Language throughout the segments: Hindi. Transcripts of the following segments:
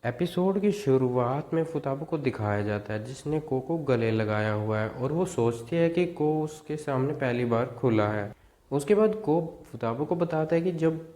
एपिसोड की शुरुआत में फुताबो को दिखाया जाता है जिसने को गले लगाया हुआ है और वो सोचती है कि को उसके सामने पहली बार खुला है। उसके बाद को फुताबो को बताता है कि जब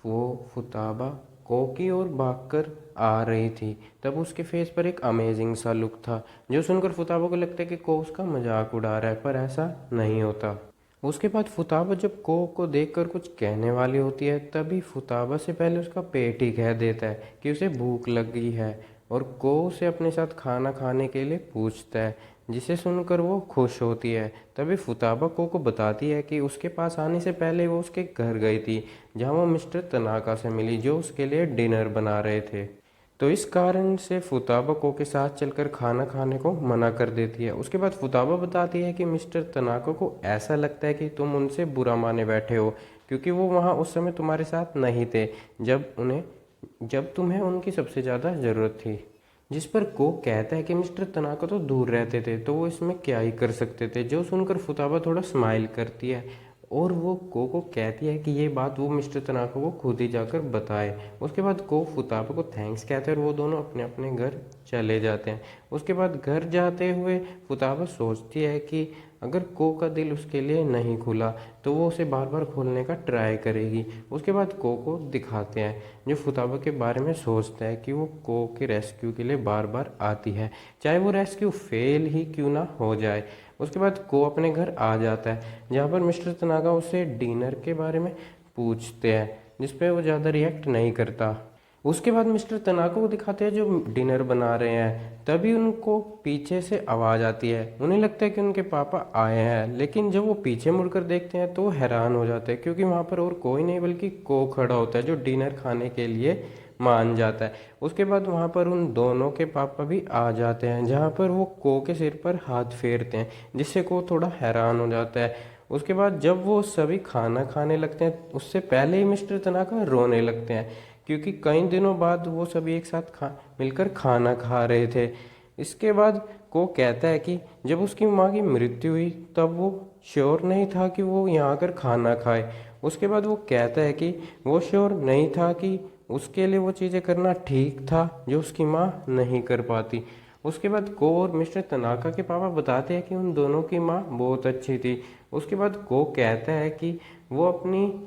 वो फुताबा को की ओर भागकर आ रही थी तब उसके फेस पर एक अमेजिंग सा लुक था, जो सुनकर फुताबो को लगता है कि को उसका मजाक उड़ा रहा है, पर ऐसा नहीं होता। उसके बाद फुताबा जब को देखकर कुछ कहने वाली होती है तभी फुताबा से पहले उसका पेट ही कह देता है कि उसे भूख लग गई है और को उसे अपने साथ खाना खाने के लिए पूछता है, जिसे सुनकर वो खुश होती है। तभी फुताबा को बताती है कि उसके पास आने से पहले वो उसके घर गई थी जहाँ वो मिस्टर तनाका से मिली जो उसके लिए डिनर बना रहे थे। तो इस कारण से फुताबा को के साथ चलकर खाना खाने को मना कर देती है। उसके बाद फुताबा बताती है कि मिस्टर तनाका को ऐसा लगता है कि तुम उनसे बुरा माने बैठे हो क्योंकि वो वहाँ उस समय तुम्हारे साथ नहीं थे जब तुम्हें उनकी सबसे ज़्यादा ज़रूरत थी। जिस पर को कहता है कि मिस्टर तनाका तो दूर रहते थे तो वो इसमें क्या ही कर सकते थे, जो सुनकर फुताबा थोड़ा स्माइल करती है और वो को कहती है कि ये बात वो मिस्टर तनाका को खुद ही जाकर बताए। उसके बाद को फुताबा को थैंक्स कहते हैं और वो दोनों अपने अपने घर चले जाते हैं। उसके बाद घर जाते हुए फुताबा सोचती है कि अगर को का दिल उसके लिए नहीं खुला तो वो उसे बार बार खोलने का ट्राई करेगी। उसके बाद को दिखाते हैं जो फुताबा के बारे में सोचता है कि वो को के रेस्क्यू के लिए बार बार आती है, चाहे वो रेस्क्यू फेल ही क्यों ना हो जाए। उसके बाद को अपने घर आ जाता है जहाँ पर मिस्टर तनागा उससे डिनर के बारे में पूछते हैं, जिस पे वो ज़्यादा रिएक्ट नहीं करता। उसके बाद मिस्टर तनाका को दिखाते हैं जो डिनर बना रहे हैं, तभी उनको पीछे से आवाज़ आती है। उन्हें लगता है कि उनके पापा आए हैं, लेकिन जब वो पीछे मुड़कर देखते हैं तो वो हैरान हो जाते हैं क्योंकि वहाँ पर और कोई नहीं बल्कि को खड़ा होता है जो डिनर खाने के लिए मान जाता है। उसके बाद वहाँ पर उन दोनों के पापा भी आ जाते हैं जहाँ पर वो को के सिर पर हाथ फेरते हैं, जिससे को थोड़ा हैरान हो जाता है। उसके बाद जब वो सभी खाना खाने लगते हैं उससे पहले ही मिस्टर तनाका रोने लगते हैं क्योंकि कई दिनों बाद वो सभी एक साथ मिलकर खाना खा रहे थे। इसके बाद को कहता है कि जब उसकी माँ की मृत्यु हुई तब वो श्योर नहीं था कि वो यहाँ आकर खाना खाए। उसके बाद वो कहता है कि वो श्योर नहीं था कि उसके लिए वो चीज़ें करना ठीक था जो उसकी माँ नहीं कर पाती। उसके बाद को और मिस्टर तनाका के पापा बताते हैं कि उन दोनों की माँ बहुत अच्छी थी। उसके बाद को कहता है कि वो अपनी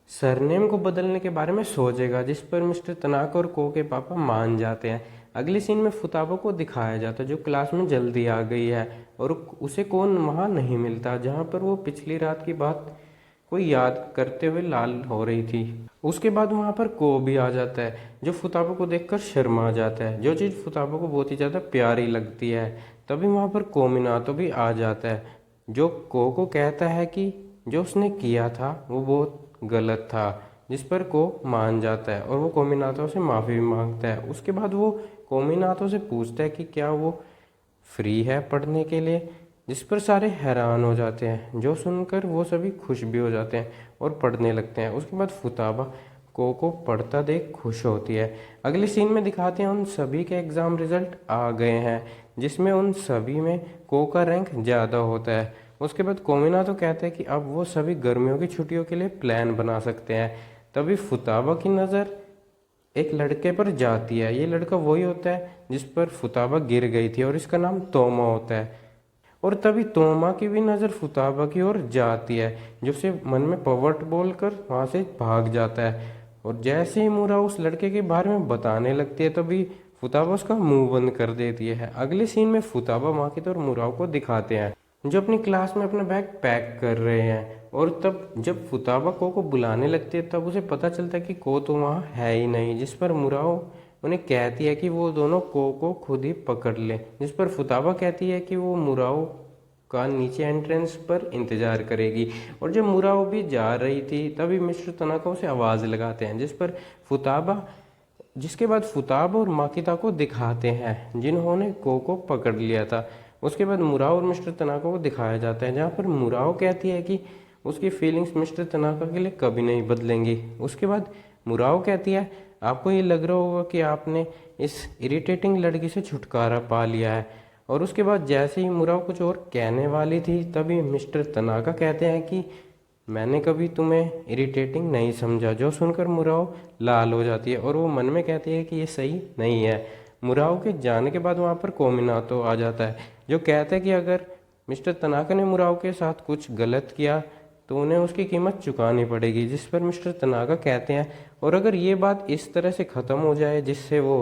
सरनेम को बदलने के बारे में सोचेगा, जिस पर मिस्टर तनाका और को के पापा मान जाते हैं। अगली सीन में फुताबा को दिखाया जाता है जो क्लास में जल्दी आ गई है और उसे कौन वहाँ नहीं मिलता जहाँ पर वो पिछली रात की बात को याद करते हुए लाल हो रही थी। उसके बाद वहाँ पर को भी आ जाता है जो फुताबा को देखकर शर्मा जाता है, जो चीज़ फुताबा को बहुत ही ज़्यादा प्यारी लगती है। तभी वहाँ पर कोमिनातो भी आ जाता है जो को कहता है कि जो उसने किया था वो बहुत गलत था, जिस पर को मान जाता है और वो कोमिनातो से माफ़ी भी मांगता है। उसके बाद वो कोमिनातो से पूछता है कि क्या वो फ्री है पढ़ने के लिए, जिस पर सारे हैरान हो जाते हैं, जो सुनकर वो सभी खुश भी हो जाते हैं और पढ़ने लगते हैं। उसके बाद फुताबा को पढ़ता देख खुश होती है। अगली सीन में दिखाते हैं उन सभी के एग्ज़ाम रिजल्ट आ गए हैं जिसमें उन सभी में को का रैंक ज़्यादा होता है। उसके बाद कोमिना तो कहते हैं कि अब वो सभी गर्मियों की छुट्टियों के लिए प्लान बना सकते हैं। तभी फुताबा की नज़र एक लड़के पर जाती है। ये लड़का वही होता है जिस पर फुताबा गिर गई थी और इसका नाम तोमा होता है। और तभी तोमा की भी नज़र फुताबा की ओर जाती है जो उसे मन में पवट बोलकर वहाँ से भाग जाता है। और जैसे ही मूरा उस लड़के के बारे में बताने लगती है तभी फुताबा उसका मुंह बंद कर देती है। अगले सीन में फुताबा माकित और मुराव को दिखाते हैं जो अपनी क्लास में अपना बैग पैक कर रहे हैं। और तब जब फुताबा को बुलाने लगती है तब उसे पता चलता है कि को तो वहाँ है ही नहीं, जिस पर मुराव उन्हें कहती है कि वो दोनों को खुद ही पकड़ ले, जिस पर फुताबा कहती है कि वो मुराव का नीचे एंट्रेंस पर इंतजार करेगी। और जब मुराव भी जा रही थी तभी मिस्टर तनाका उसे आवाज़ लगाते हैं, जिसके बाद फुताबा और माकिता को दिखाते हैं जिन्होंने को पकड़ लिया था। उसके बाद मुराव और मिस्टर तनाका को दिखाया जाता है जहाँ पर मुराव कहती है कि उसकी फीलिंग्स मिस्टर तनाका के लिए कभी नहीं बदलेंगी। उसके बाद मुराव कहती है आपको ये लग रहा होगा कि आपने इस इरिटेटिंग लड़की से छुटकारा पा लिया है। और उसके बाद जैसे ही मुराव कुछ और कहने वाली थी तभी मिस्टर तनाका कहते हैं कि मैंने कभी तुम्हें इरिटेटिंग नहीं समझा। जो सुनकर मुराओ लाल हो जाती है और वो मन में कहती है कि ये सही नहीं है। मुराओ के जाने के बाद वहाँ पर कोमिनातो आ जाता है, जो कहता है कि अगर मिस्टर तनाका ने मुराओ के साथ कुछ गलत किया तो उन्हें उसकी कीमत चुकानी पड़ेगी। जिस पर मिस्टर तनाका कहते हैं और अगर ये बात इस तरह से ख़त्म हो जाए जिससे वो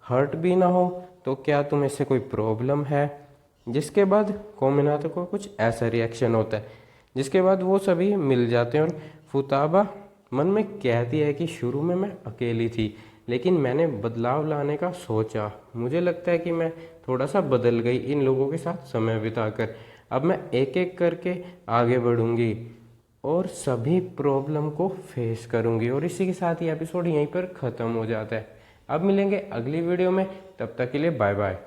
हर्ट भी ना हो तो क्या तुम्हें इससे कोई प्रॉब्लम है। जिसके बाद कोमिनातो को कुछ ऐसा रिएक्शन होता है, जिसके बाद वो सभी मिल जाते हैं और फुताबा मन में कहती है कि शुरू में मैं अकेली थी लेकिन मैंने बदलाव लाने का सोचा। मुझे लगता है कि मैं थोड़ा सा बदल गई इन लोगों के साथ समय बिताकर। अब मैं एक एक करके आगे बढ़ूंगी और सभी प्रॉब्लम को फेस करूंगी। और इसी के साथ ये एपिसोड यहीं पर ख़त्म हो जाता है। अब मिलेंगे अगली वीडियो में, तब तक के लिए बाय बाय।